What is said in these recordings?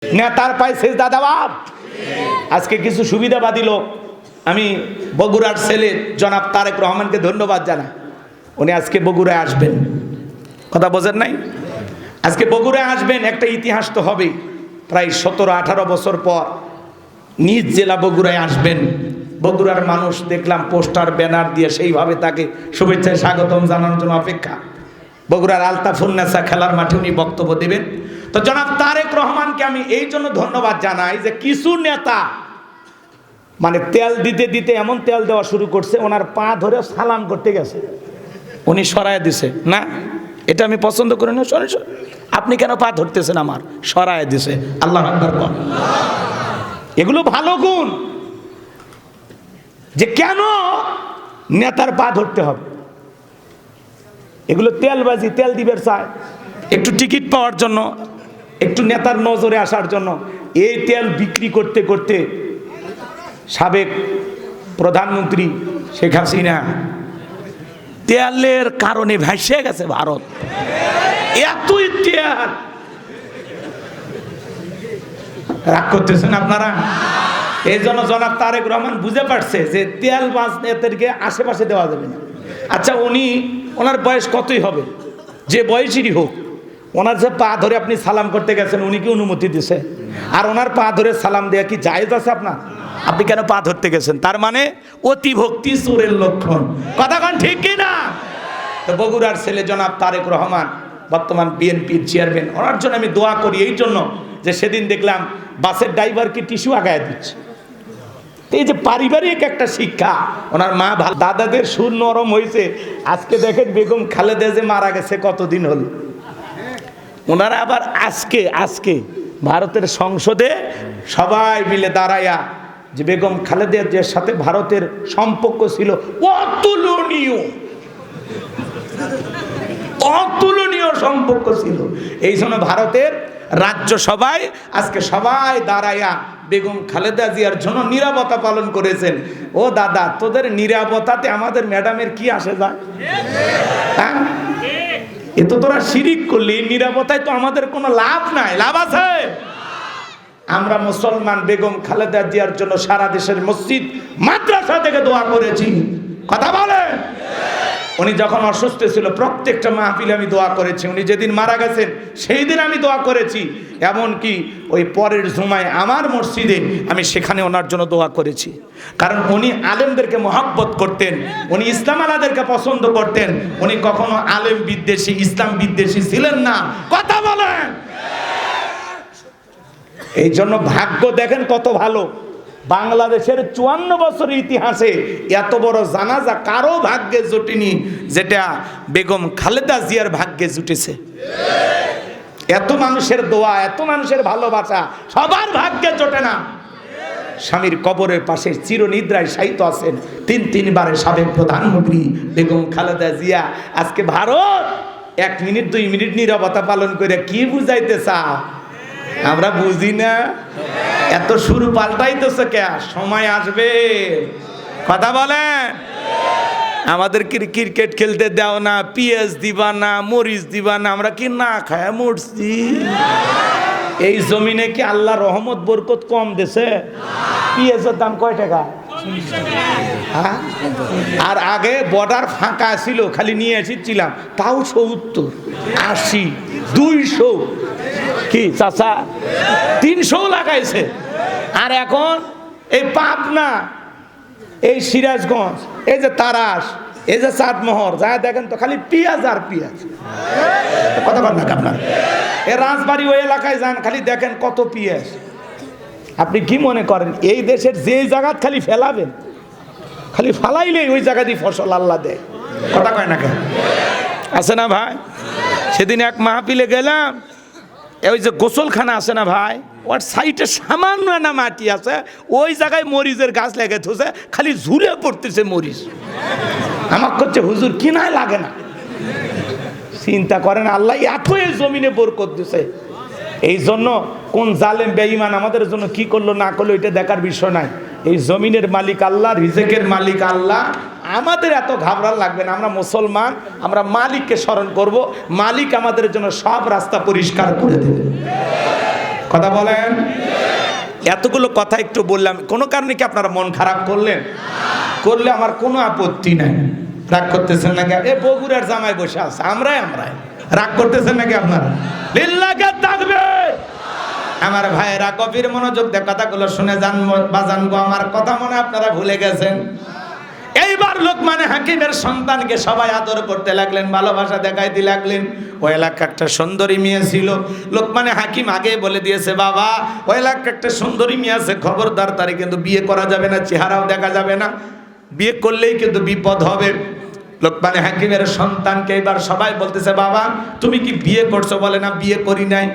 নেতার পায়ে সেজদা দেওয়া। আজকে কিছু সুবিধাবাদী লোক, আমি বগুড়ার ছেলে জনাব তারেক রহমানকে ধন্যবাদ জানাই। উনি আজকে বগুড়ায় আসবেন, কথা বোঝেন নাই? আজকে বগুড়ায় আসবেন, একটা ইতিহাস তো হবেই। প্রায় 17-18 বছর পর নিজ জেলা বগুড়ায় আসবেন। বগুড়ার মানুষ দেখলাম পোস্টার ব্যানার দিয়ে সেইভাবে তাকে শুভেচ্ছায় স্বাগতম জানানোর জন্য অপেক্ষা। বগুড়ার আলতাফুন্নেসা খেলার মাঠে উনি বক্তব্য দেবেন। তো জনাব তারেক রহমানকে আমি এই জন্য ধন্যবাদ জানাই যে কিছু নেতা মানে তেল দিতে দিতে এমন তেল দেওয়া শুরু করছে, ওনার পা ধরে সালাম করতে গেছে, উনি সরায় দিছে না। এটা আমি পছন্দ করি না। আপনি কেন পা ধরতেছেন? আমার সরায় দিছে। আল্লাহ আকবার বল। এগুলো ভালো গুণ, যে কেন নেতার পা ধরতে হবে। এগুলো তেলবাজি, তেল দিবের চায় একটু টিকিট পাওয়ার জন্য, একটু নেতার নজরে আসার জন্য। এই তেল বিক্রি করতে করতে সাবেক প্রধানমন্ত্রী শেখ হাসিনা তেলের কারণে ভাসে গেছে ভারত। এতই তেল, রাগ করতেছেন আপনারা? এই জন্য জনাব তারেক রহমান বুঝে পারছে যে তেল বাজ নেতাদেরকে আশেপাশে দেওয়া যাবে না। আচ্ছা, ওনার বয়স কতই হবে, যে বয়সেরই হোক, ওনার যে পা ধরে আপনি সালাম করতে গেছেন, উনি কি অনুমতি দিছে? আর ওনার পা ধরে সালাম দেওয়া কি জায়েজ আছে আপনার? আপনি কেন পা ধরতে গেছেন? তার মানে অতি ভক্তি চোরের লক্ষণ। কথা কন ঠিক কি না? তো বগুড়ার ছেলে জনাব তারেক রহমান, বর্তমান বিএনপির চেয়ারম্যান, ওনার জন্য আমি দোয়া করি। এই জন্য যে সেদিন দেখলাম বাসের ড্রাইভারকে টিস্যু আগায় দিচ্ছে। এই যে পারিবারিক একটা শিক্ষা, ওনার মা ভালো, দাদাদের সুর নরম হয়েছে। আজকে দেখেন বেগম খালেদা যে মারা গেছে কতদিন হল, ওনারা আবার আজকে ভারতের সংসদে সবাই মিলে দাঁড়ায়া যে বেগম খালেদার যে সাথে ভারতের সম্পর্ক ছিল অতুলনীয় সম্পর্ক ছিল। এই জন্য ভারতের রাজ্য সভায় আজকে সবাই দাঁড়ায়া বেগম খালেদা জিয়ার জন্য নিরাপত্তা পালন করেছেন। ও দাদা, তোদের নিরাপত্তাতে আমাদের ম্যাডামের কি আসে যায়? হ্যাঁ, এ তো তোরা শিরিক করলি, নিরাপত্তায় তো আমাদের কোনো লাভ নাই। লাভ আছে? আমরা মুসলমান বেগম খালেদা জিয়ার জন্য সারা দেশের মসজিদ মাদ্রাসা থেকে দোয়া করেছি। কথা বলে, উনি যখন অসুস্থ ছিল প্রত্যেকটা মাহফিলে আমি দোয়া করেছি। উনি যেদিন মারা গেছেন সেই দিন আমি দোয়া করেছি। এমনকি ওই পরের জুমায় আমার মসজিদে আমি সেখানে ওনার জন্য দোয়া করেছি। কারণ উনি আলেমদেরকে মহব্বত করতেন, উনি ইসলাম আলাদেরকে পছন্দ করতেন। উনি কখনো আলেম বিদ্বেষী, ইসলাম বিদ্বেষী ছিলেন না। কথা বলেন। এই জন্য ভাগ্য দেখেন কত ভালো। বাংলাদেশের 54 বছরের ইতিহাসে এত বড় জানাজা কারো ভাগ্যে জুটেনি যেটা বেগম খালেদা জিয়ার ভাগ্যে জুটেছে। এত মানুষের দোয়া, এত মানুষের ভালোবাসা সবার ভাগ্যে জোটে না। স্বামীর কবরের পাশে চিরনিদ্রায় শায়িত আছেন তিনবারের সাবেক প্রধানমন্ত্রী বেগম খালেদা জিয়া। আজকে ভারত 1 মিনিট 2 মিনিট নীরবতা পালন করে কি বুঝাইতে চাও? আমরা বুঝি না। এত শুরু পাল্টাইতেছে কে? সময় আসবে। কথা বলেন। আমাদের ক্রিকেট খেলতে দাও না, পিএস দিবা না, মরিচ দিবা না, আমরা কি না খায় মরছি? এই জমিনে কি আল্লাহ রহমত বরকত কম দেছে? পিএসের দাম কয় টাকা? হ্যাঁ, আর আগে বর্ডার ফাঁকা ছিল, খালি নিয়ে এসেছিলাম, তাও 70, 80, 200 কি চাচা 300 লাগাইছে। আর এখন এই পাবনা, এই সিরাজগঞ্জ, এই যে তারাস, এই যে চাঁদমোহর, যা দেখেন তো খালি পেঁয়াজ আর পেঁয়াজ। কথা বল না আপনার? এই রাজবাড়ি ওই এলাকায় যান, খালি দেখেন কত পেঁয়াজ। আপনি কি মনে করেন এই দেশের যে জায়গা খালি ফেলাবেন, খালি ফালাইলেই ওই জায়গা দিয়ে ফসল আল্লাহ দেয়? কথা কয় না কেন? আছে না ভাই? সেদিন এক মাহফিলে গেলাম, ওই যে গোসলখানা আছে না ভাই, ওর সাইডে সামান্য না মাটি আছে, ওই জায়গায় মরিচের গাছ লেগে থুছে, খালি ঝুলে পড়তেছে মরিচ। আমার করছে হুজুর কিনায় লাগে না। চিন্তা করেন আল্লাহ এত এই জমিনে বরকত দিছে। এই জন্য কোন জালেম বেঈমান আমাদের জন্য কি করলো না করলো এটা দেখার বিষয় নাই। এই জমিনের মালিক আল্লাহ, রিজেকের মালিক আল্লাহ। আমাদের এত ঘাবড়া লাগবে না। আমরা মুসলমান, আমরা মালিককে স্মরণ করব। মালিক আমাদের জন্য সব রাস্তা পরিষ্কার করে দেবে। কথা বলেন। এতগুলো কথা একটু বললাম, কোনো কারণে কি আপনারা মন খারাপ করলেন? করলে আমার কোনো আপত্তি নাই। রাগ করতেছেন নাকি? এ বগুড়ার জামাই বসে আছে, আমরাই রাগ করতেছেন নাকি আপনারা? লিল্লাহি তাকবীর। আমার ভাইয়েরা গভীর মনোযোগ দিয়ে কথাগুলো শুনে যান বাজান গো। আমার কথা মনে আপনারা ভুলে গেছেন। এইবার লোকমানে হাকিমের সন্তানকে সবাই আদর করতে লাগলেন, ভালোবাসা দেখাইতে লাগলেন। ওই এলাকা একটা সুন্দরী মেয়ে ছিল। লোকমানে হাকিম আগে বলে দিয়েছে, বাবা ওই এলাকা একটা সুন্দরী মেয়ে আছে, খবরদার তারে কিন্তু বিয়ে করা যাবে না, চেহারাও দেখা যাবে না, বিয়ে করলেই কিন্তু বিপদ হবে। লোকমানে হাকিমের সন্তানকে এবার সবাই বলতেছে, বাবা তুমি কি বিয়ে করছো? বলে না, বিয়ে করি নাই।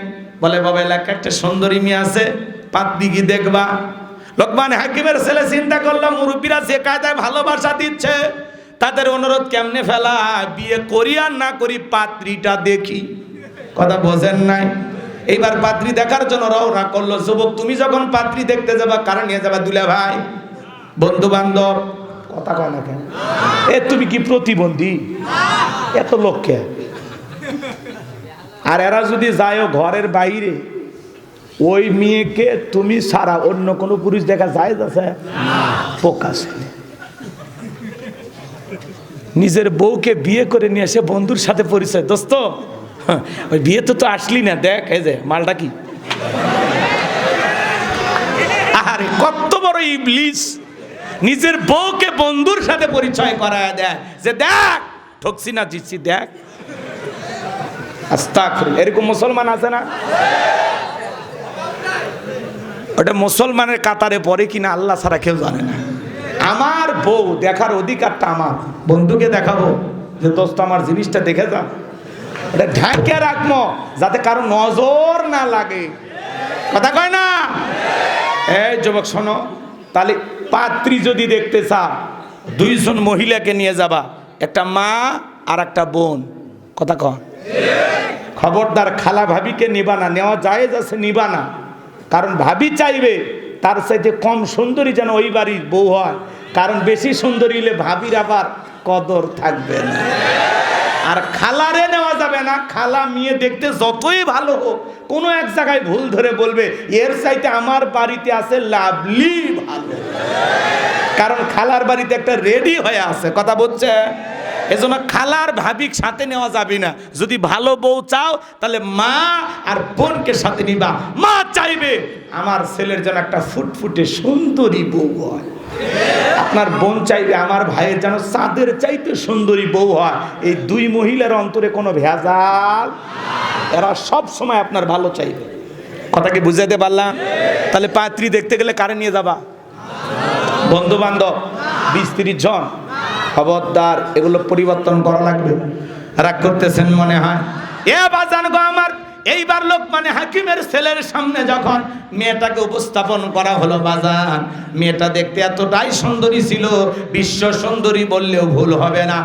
বলে, বাবা এলাকা একটা সুন্দরী মেয়ে আছে, পাত্রী কি দেখবা? লোকমানে হাকিমের ছেলে চিন্তা করলো, মুরব্বীরা যে কায়দায় ভালোবাসা দিচ্ছে, তাদের অনুরোধ কেমনে ফেলা, বিয়ে করি আর না করি পাত্রীটা দেখি। কথা বোঝেন নাই? এইবার পাত্রী দেখার জন্য রওনা করলো। যুবক, তুমি যখন পাত্রী দেখতে যাবা, কারা নিয়ে যাবা? দুলা ভাই, বন্ধু বান্ধব? কথা কয় না কেন? এ তুমি কি প্রতিবন্ধী? এত লোককে। আর এরা যদি যায়ও ঘরের বাইরে, ওই মেয়েকে তুমি সারা অন্য কোনো পুরুষ দেখা যায় আছে? ফোকাস। নিজের বউকে বিয়ে করে নিয়ে এসে বন্ধুর সাথে পরিচয়, দোস্ত ওই বিয়ে তো আসলি না, দেখ এই যে মালটা কি। আরে কত বড় ইবলিস, নিজের বউকে বন্ধুর সাথে পরিচয় করায় দেয় যে দেখ ঠকছি না জিতছি, দেখ। আস্তাগফিরুল্লাহ। এরকম মুসলমান আছে না? ওটা মুসলমানের কাতারে পড়ে কিনা আল্লাহ ছাড়া কেউ জানে না। আমার বউ দেখার অধিকারটা আমার। বন্ধুকে দেখাবো যে দোস্ত আমার জিনিসটা দেখে যা, এটা ঢাকে রাখবো যাতে কারো নজর না লাগে। কথা কয় না? এই যুবক শোনো, তাহলে পাত্রী যদি দেখতে চাও, দুইজন মহিলাকে নিয়ে যাবা, একটা মা আর একটা বোন। কথা কয়? খবরদার খালা ভাবিকে নিবা না, নেওয়া জায়েজ আছে, নিবা না। কারণ ভাবি চাইবে তার চাইতে কম সুন্দরী যেন ওই বাড়ির বউ হয়, কারণ বেশি সুন্দরী হলে ভাবির আবার কদর থাকবে না। আর খালারে নেওয়া যাবে না। খালা মেয়ে দেখতে যতই ভালো হোক, কোনো এক জায়গায় ভুল ধরে বলবে এর চাইতে আমার বাড়িতে আছে লাভলি ভালো, কারণ খালার বাড়িতে একটা রেডি হয়ে আছে। কথা বলছে? এজন্য খালার ভাবিক সাথে নেওয়া যাবে না। যদি ভালো বউ চাও তাহলে মা আর বোনকে সাথে নিবা। মা চাইবে আমার ছেলের যেন একটা ফুটফুটে সুন্দরী বউ হয়, আপনার বোন চাইবে আমার ভাইয়ের যেন চাঁদের চাইতে সুন্দরী বউ হয়। এই দুই মহিলার অন্তরে কোনো ভেজাল, এরা সব সময় আপনার ভালো চাইবে। কথা কি বুঝাইতে পারলাম? তাহলে পাত্রী দেখতে গেলে কারে নিয়ে যাবা? বন্ধু বান্ধব 20-30 জন। খবরদার, এগুলো পরিবর্তন করা লাগবে। রাগ করতেছেন মনে হয়? এ বাজান গো আমার, এইবার লোকমানে হাকিমের ছেলের সামনে যখন মেয়েটাকে উপস্থাপন করা হলো, বাজান মেয়েটা দেখতে এতটাই সুন্দরী ছিল, বিশ্ব সুন্দরী বললেও ভুল হবে না।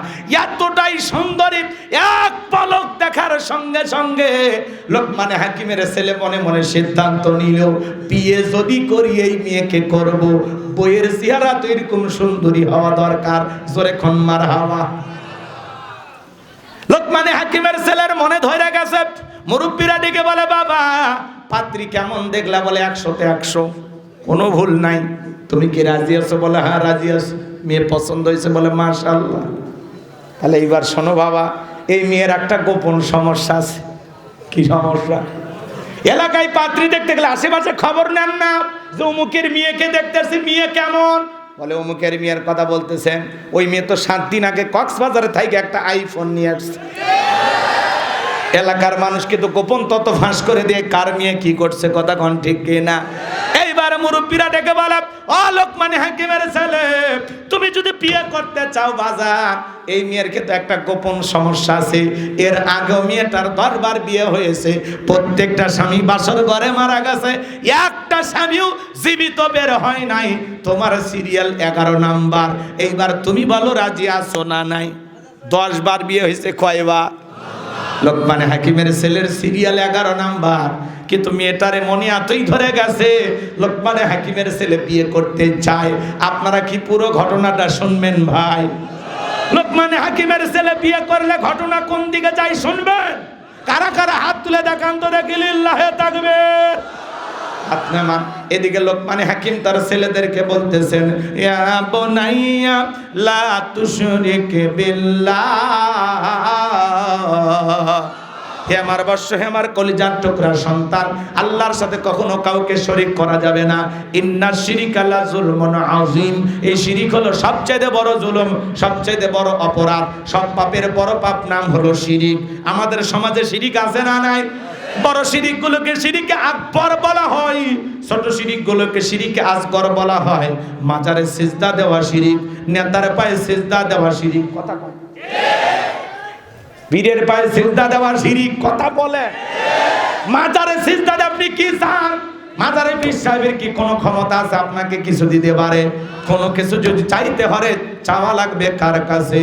এতটাই সুন্দরী, এক পলক দেখার সঙ্গে সঙ্গে লোকমানে হাকিমের ছেলে মনে মনে সিদ্ধান্ত নিল, বিয়ে যদি করি এই মেয়েকে করব, বইয়ের চেহারা তো এরকম সুন্দরী হওয়া দরকার। জোরে খন মারহাবা। লোকমানে হাকিমের ছেলের মনে ধরে গেছে। মুরব্বীরা ডেকে বলে, বাবা পাত্রী কেমন দেখলা? বলে 100-তে 100, কোনো ভুল নাই। তুমি কি রাজি আছো? বলে হ্যাঁ রাজি আছো। মেয়ে পছন্দ হয়েছে? বলে মাশাআল্লাহ। তাহলে এইবার শোনো বাবা, এই মেয়ের একটা গোপন সমস্যা আছে। কি সমস্যা? এলাকায় পাত্রী দেখতে গেলে আশেপাশে খবর নেন না যে অমুকের মেয়েকে দেখতেছি, মেয়ে কেমন? বলে অমুকের মেয়ের কথা বলতেছেন। ওই মেয়ে তো 7 দিন আগে কক্সবাজারে থেকে একটা আইফোন নিয়ে আসছে। এলাকার মানুষকে তো গোপন তত ফাঁস করে দিয়ে কার মেয়ে কি করছে। কথা কোন ঠিক কিনা? এইবার মুরব্বীরা ডেকে বলে, ও লোকমানে হাকিমের ছেলে, তুমি যদি বিয়ে করতে চাও বাজার, এই মেয়ের কিন্তু একটা গোপন সমস্যা আছে। এর আগেও মেয়েটার 10 বার বিয়ে হয়েছে, প্রত্যেকটা স্বামী বাসর ঘরে মারা গেছে, একটা স্বামীও জীবিত বের হয় নাই। তোমার সিরিয়াল 11 নাম্বার। এইবার তুমি বলো রাজি আছো না নাই? 10 বার বিয়ে হয়েছে, কয়বার? লোকমানে হাকিমের ছেলের সিরিয়াল 11 নাম্বার, কিন্তু মেয়েটারে মনে এতই ধরে গেছে লোকমানে হাকিমের ছেলে বিয়ে করতে চায়। আপনারা কি পুরো ঘটনাটা শুনবেন ভাই? লোকমানে হাকিমের ছেলে বিয়ে করলে ঘটনা কোন দিকে যায় শুনবেন? কারা কারা হাত তুলে দেখান তো দেখি। লিল্লাহি তাকবীর। হাত নামান। এদিকে লোকমান হাকিম তার ছেলেদেরকে বলতেছেন, ইয়া বুনাইয়া লা তুশরিক বিল্লাহ, হে আমার বর্ষ, হে আমার কলিজার টুকরা সন্তান, আল্লাহর সাথে কখনো কাউকে শরীক করা যাবে না। ইন্নাশ শিরকা লা যুলমুন আযীম, এই শিরিক হলো সবচেয়ে বড় জুলুম, সবচেয়ে বড় অপরাধ। সব পাপের বড় পাপ নাম হলো শিরিক। আমাদের সমাজে শিরিক আছে না নাই? বড় শিরিকগুলোকে শিরিকে আকবর বলা হয়, ছোট শিরিকগুলোকে শিরিকে আসগর বলা হয়। মাজারে সিজদা দেওয়া শিরিক, নেতার পায়ে সিজদা দেওয়া শিরিক। কথা কয় পীরের পায়ে সিজদা দেওয়ার শিরিক। কথা বলে মাজারে সিজদা দিয়ে আপনি কি চান? মাজারে পীর সাহেবের কি কোনো ক্ষমতা আছে আপনাকে কিছু দিতে পারে? কোনো কিছু যদি চাইতে হয় চাওয়া লাগবে কার কাছে?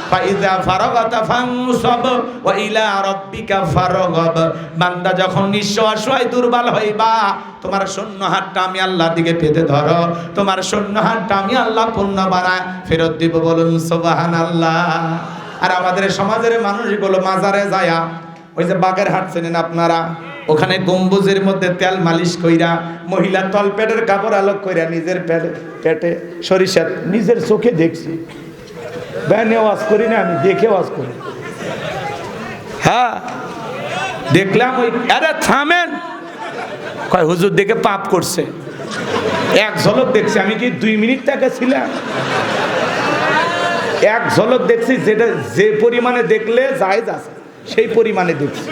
ফাইজা ফারাগাতা ফানসাব ওয়া ইলা রাব্বিকা ফারগাব, বান্দা যখন নিঃস্ব অসহায় দুর্বল হইবা, তোমার শূন্য হাতটা আমি আল্লাহর দিকে পেতে ধরো, তোমার শূন্য হাতটা আমি আল্লাহ পূর্ণ বানায় ফেরত দিব। বলুন সুবহানাল্লাহ। আর আমাদের সমাজের মানুষগুলো মাজারে যায়া, ওই যে বাগেরহাট চেনেন আপনারা, ওখানে গম্বুজের মধ্যে তেল মালিশ কইরা, মহিলা তল পেটের কাপড় আলোক কইরা নিজের পেটে সরিষা, নিজের চোখে দেখছি, ব্যানে ওয়াজ করি না আমি, দেখে ওয়াজ করি। হ্যাঁ দেখলাম। ওই আরে থামেন, কয় হুজুর দেখে পাপ করছে। এক ঝলক দেখছি, আমি কি 2 মিনিট তাকে ছিলাম? এক ঝলক দেখছি, যেটা যে পরিমাণে দেখলে জায়েজ আছে সেই পরিমাণে দেখছি।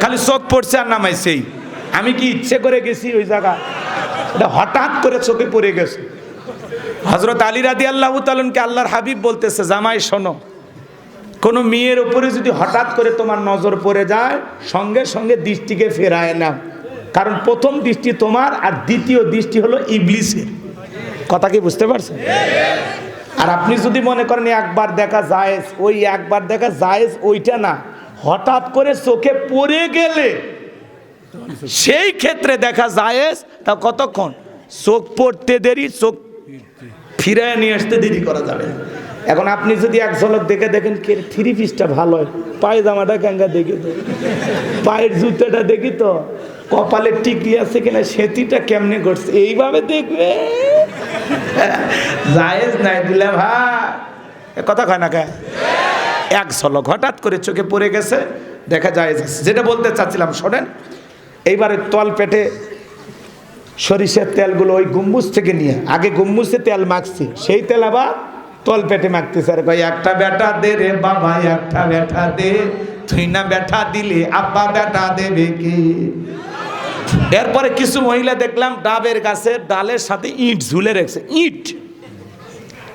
খালি চোখ পড়ছে আর নামাইছেই। আমি কি ইচ্ছে করে গেছি ওই জায়গা? এটা হঠাৎ করে চোখে পড়ে গেছে। হযরত আলী রাদিয়াল্লাহু তাআলাকে আল্লাহর হাবিব বলতেছে, জামাই শোনো, কোনো মেয়ের উপরে যদি হঠাৎ করে তোমার নজর পড়ে যায়, সঙ্গে সঙ্গে দৃষ্টিকে ফেরায় না, কারণ প্রথম দৃষ্টি তোমার আর দ্বিতীয় দৃষ্টি হলো ইবলিসের। কথা কি বুঝতে পারছেন? আর আপনি যদি মনে করেন একবার দেখা জায়েজ, ওই একবার দেখা জায়েজ ওইটা না, হঠাৎ করে চোখে পড়ে গেলে সেই ক্ষেত্রে দেখা জায়েজ। তা কতক্ষণ? চোখ পড়তে দেরি, চোখ ফিরায় নিয়ে আসতে দেরি করা যাবে না। এখন আপনি যদি এক ঝলক দেখে দেখেন কে 3 পিসটা ভালো হয়, পায়জামাটা কেঙ্গা দেখি তো, পায়ের জুতাটা দেখি তো, কপালের টিকি আছে কিনা, সেতিটা কেমনে করছে, এইভাবে দেখবে। জায়েজ নাই দিলে ভাই কথা কয় না কে? এক ঝলক হঠাৎ করে চোখে পড়ে গেছে, দেখা জায়েজ আছে। যেটা বলতে চাচ্ছিলাম শোনেন, এইবারে তল পেটে সরিষার তেলগুলো ওই গম্বুজ থেকে নিয়ে, আগে গম্বুজে তেল মাখছি, সেই তেল আবার তল পেটে মাখতেছে। আর ভাই একটা বেটা দে রে বাবা, একটা বেটা দে, তুই না বেটা দিলে আব্বা বেটা দেবে কি? এরপরে কিছু মহিলা দেখলাম ডাবের গাছের ডালের সাথে ইট ঝুলে রেখেছে, ইট।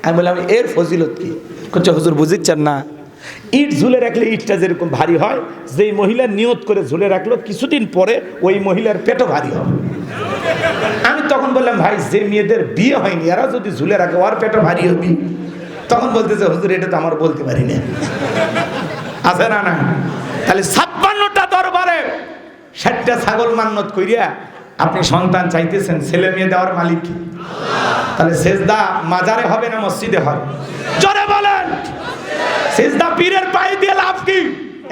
আমি বললাম এর ফজিলত কি? করছে হুজুর বুঝিচ্ছেন না, ইট ঝুলে রাখলে ইটটা যেরকম ভারী হয়, যেই মহিলা নিয়ত করে ঝুলে রাখলো কিছুদিন পরে ওই মহিলার পেটও ভারী হবে। আমি তখন বললাম ভাই, যে মেয়েদের বিয়ে হয়নি এরা যদি ঝুলে রাখে ওর পেটও ভারী হবি। তখন বলতেছে হুজুর এটা তো আমার বলতে পারি না। আছে না? না তাহলে 56টা দরবারে 60টা ছাগল মান্নত কইরা আপনি সন্তান চাইতেছেন, ছেলে মেয়ে দেওয়ার মালিক কি? তাহলে সেজদা মাজারে হবে না মসজিদে হবে? জোরে বলেন। সেজদা পীরের পায়ে দিয়ে লাভ কি?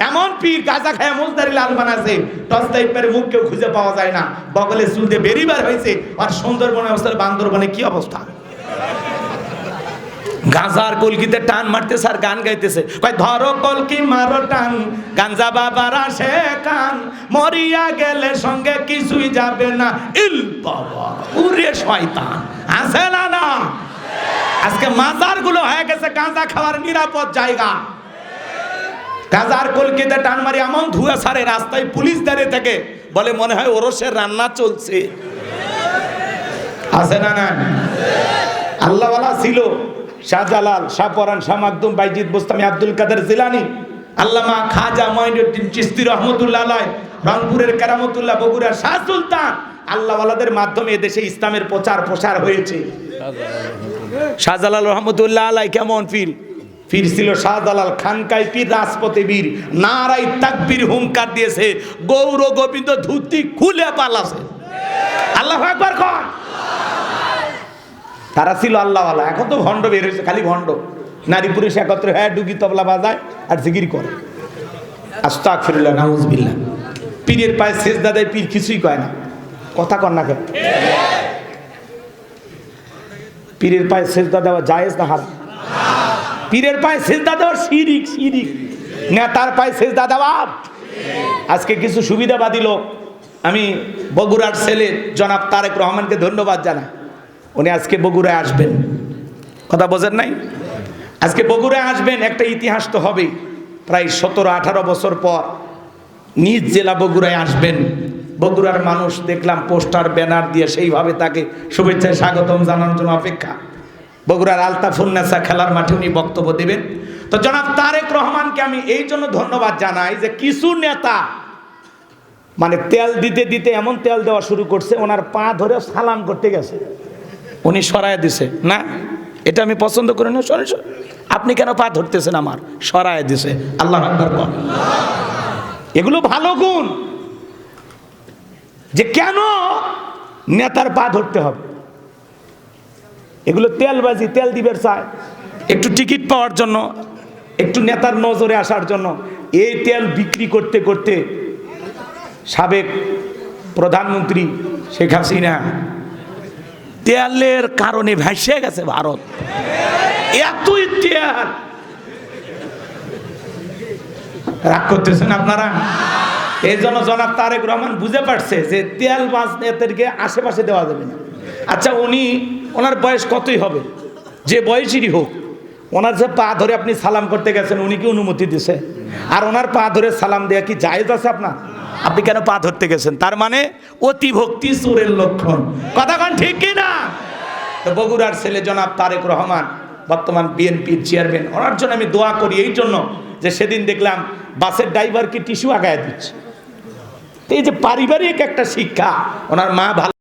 এমন পীর গাঁজা খায় মোজদারি লাল বানাছে, টস টাইপের মুখ কেউ খুঁজে পাওয়া যায় না, বগলে চুল দিয়ে বেরিবার হয়েছে। আর সুন্দরবনে অবস্থা, বান্দরবনে কি অবস্থা? গাঁজার কলকিতে টান মারতেছে আর গান গাইতেছে, কয় ধরো কলকি মারো টান, গাঞ্জা বাবার আসে কান, মরিয়া গেলে সঙ্গে কিছুই যাবে না, ইল বাবা উরে শয়তান। আছে না? না আজকে মাজার গুলো হয়ে গেছে গাঁজা খাওয়ার নিরাপদ জায়গা। গাঁজার কলকিতে টান মারি এমন ধুয়া সারে, রাস্তায় পুলিশ দাঁড়িয়ে থাকে, বলে মনে হয় ওরসের রান্না চলছে। আছে না? না আল্লাহওয়ালা ছিল শাহজালাল, শাহপরান, শাহ মাকদুম, বাইজিদ বোস্তামি, আব্দুল কাদের জিলানী, আল্লামা খাজা মঈনুদ্দিন চিশতি রহমতুল্লাহ আলাইহি, রংপুরের কেরামতুল্লাহ, বগুড়ার শাহ সুলতান, আল্লাহওয়ালাদের মাধ্যমে এদেশে ইসলামের প্রচার প্রসার হয়েছে। শাহজালাল রহমতুল্লাহ আলাইহি কেমন পীর? পীর ছিল শাহজালাল, খানকায় পীর, রাজপথে বীর, নারাই তাকবীর হুঙ্কার দিয়েছে, গৌর গোবিন্দ ধুতি খুলে পালাছে। আল্লাহু আকবার কর। তারা ছিল আল্লাহওয়ালা। এখন তো ভণ্ড বের হয়েছে, খালি ভণ্ড, নারী পুরুষ একত্রে হ্যাঁ ডুগি তবলা বাজায় আর জিকির করে। আস্তাগফিরুল্লাহ, নাউজুবিল্লাহ। পীরের পায়ে সেজদা দেয়, পীর কিছুই কয় না। কথা কন না কেন? পীরের পায়ে সেজদা দেওয়া জায়েজ না হারাম? পীরের পায়ে সেজদা দেওয়া শিরিক, শিরিক। নেতার পায়ে সেজদা দেওয়া। আজকে কিছু সুবিধাবাদী লোক, আমি বগুড়ার ছেলে জনাব তারেক রহমানকে ধন্যবাদ জানাই, উনি আজকে বগুড়ায় আসবেন। কথা বোঝেন নাই? আজকে বগুড়ায় আসবেন, একটা ইতিহাস তো হবেই। প্রায় 17-18 বছর পর নিজ জেলা বগুড়ায় আসবেন। বগুড়ার মানুষ দেখলাম পোস্টার ব্যানার দিয়ে সেইভাবে তাকে শুভেচ্ছায় স্বাগতম জানানোর জন্য অপেক্ষা। বগুড়ার আলতাফুন্নেসা খেলার মাঠে উনি বক্তব্য দেবেন। তো জনাব তারেক রহমানকে আমি এই জন্য ধন্যবাদ জানাই যে কিছু নেতা মানে তেল দিতে দিতে এমন তেল দেওয়া শুরু করছে, ওনার পা ধরে সালাম করতে গেছে, উনি সরায় দিছে। না, এটা আমি পছন্দ করি না। সরে আপনি কেন পা ধরতেছেন আমার? সরায় দিছে। আল্লাহ আকবার কর। এগুলো ভালো গুণ, যে কেন নেতার পা ধরতে হবে। এগুলো তেলবাজি, তেল দিবের চায় একটু টিকিট পাওয়ার জন্য, একটু নেতার নজরে আসার জন্য। এই তেল বিক্রি করতে করতে সাবেক প্রধানমন্ত্রী শেখ হাসিনা তেলের কারণে ভাসে গেছে ভারত। এতই তেল, রাগ করতেছেন আপনারা? এই জন্য জনাব তারেক রহমান বুঝে পারছে যে তেল বাজ নেতাদেরকে আশেপাশে দেওয়া যাবে না। আচ্ছা, ওনার বয়স কতই হবে, যে বয়সেরই হোক, ওনার যে পা ধরে আপনি সালাম করতে গেছেন, উনি কি অনুমতি দিছে? আর ওনার পা ধরে সালাম দেওয়া কি জায়েজ আছে আপনার? আপনি কেন পা ধরতে গেছেন? তার মানে অতি ভক্তি চোরের লক্ষণ। কথা কন ঠিক কি না? তো বগুড়ার ছেলে জনাব তারেক রহমান, বর্তমান বিএনপির চেয়ারম্যান, ওনার জন্য আমি দোয়া করি। এই জন্য যে সেদিন দেখলাম বাসের ড্রাইভারকে টিস্যু আগায় দিচ্ছে। এই যে পারিবারিক একটা শিক্ষা, ওনার মা ভালো